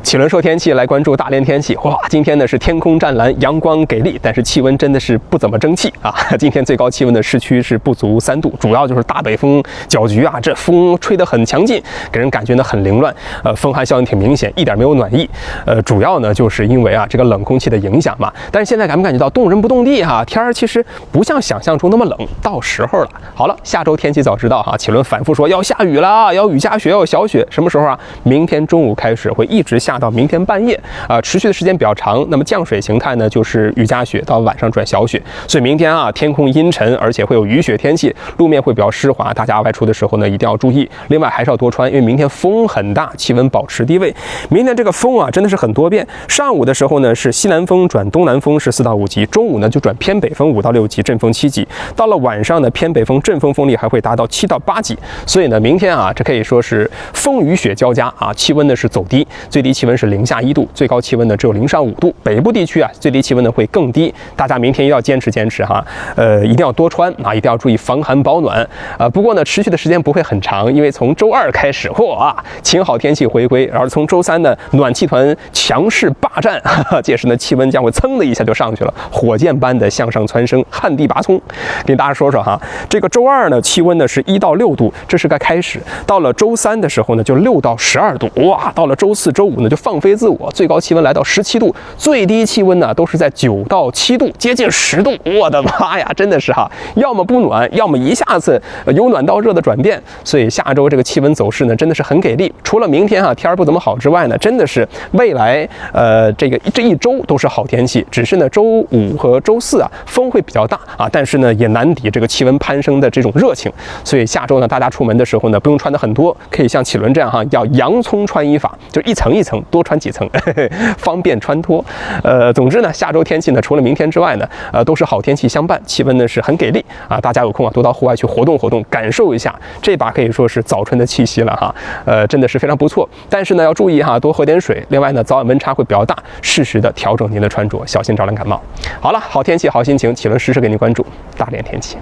启轮说天气来关注大连天气。哇，今天呢是天空湛蓝，阳光给力，但是气温真的是不怎么争气啊！今天最高气温的市区是不足3度，主要就是大北风搅局啊，这风吹得很强劲，给人感觉呢很凌乱，风寒效应挺明显，一点没有暖意。主要呢就是因为啊这个冷空气的影响嘛。但是现在感不感觉到动人不动地哈？天儿其实不像想象中那么冷，到时候了。好了，下周天气早知道哈。启轮反复说要下雨啦，要雨夹雪，要有小雪，什么时候啊？明天中午开始会一直下到明天半夜持续的时间比较长。那么降水形态呢，就是雨夹雪到晚上转小雪。所以明天啊，天空阴沉，而且会有雨雪天气，路面会比较湿滑，大家外出的时候呢一定要注意。另外还是要多穿，因为明天风很大，气温保持低位。明天这个风啊，真的是很多变。上午的时候呢是西南风转东南风是4到5级，中午呢就转偏北风5到6级，阵风7级。到了晚上呢，偏北风阵风风力还会达到7到8级。所以呢，明天啊，这可以说是风雨雪交加啊，气温呢是走低，最低气温是零下1度，最高气温呢只有0上5度。北部地区啊，最低气温呢会更低，大家明天一定要坚持哈，一定要多穿啊，一定要注意防寒保暖不过呢，持续的时间不会很长，因为从周2开始，晴好天气回归，然后从周3呢，暖气团强势霸占，届时呢，气温将会噌的一下就上去了，火箭般的向上蹿升，旱地拔葱。给大家说说哈，这个周2呢，气温呢是1到6度，这是个开始。到了周3的时候呢，就6到12度，哇！到了周4、周5呢，就放飞自我，最高气温来到17度，最低气温呢都是在9到7度，接近10度。我的妈呀，真的是哈，要么不暖，要么一下子由暖到热的转变。所以下周这个气温走势呢，真的是很给力。除了明天啊天儿不怎么好之外呢，真的是未来这一周都是好天气，只是呢周5和周4啊风会比较大啊，但是呢也难抵这个气温攀升的这种热情。所以下周呢，大家出门的时候呢，不用穿的很多，可以像启轮这样哈，叫洋葱穿衣法，就一层一层多穿几层，方便穿脱。总之呢，下周天气呢，除了明天之外呢，都是好天气相伴，气温呢是很给力啊！大家有空啊，多到户外去活动活动，感受一下这把可以说是早春的气息了哈。真的是非常不错。但是呢，要注意哈，多喝点水。另外呢，早晚温差会比较大，适时的调整您的穿着，小心着凉感冒。好了，好天气好心情，启轮实时给您关注大连天气。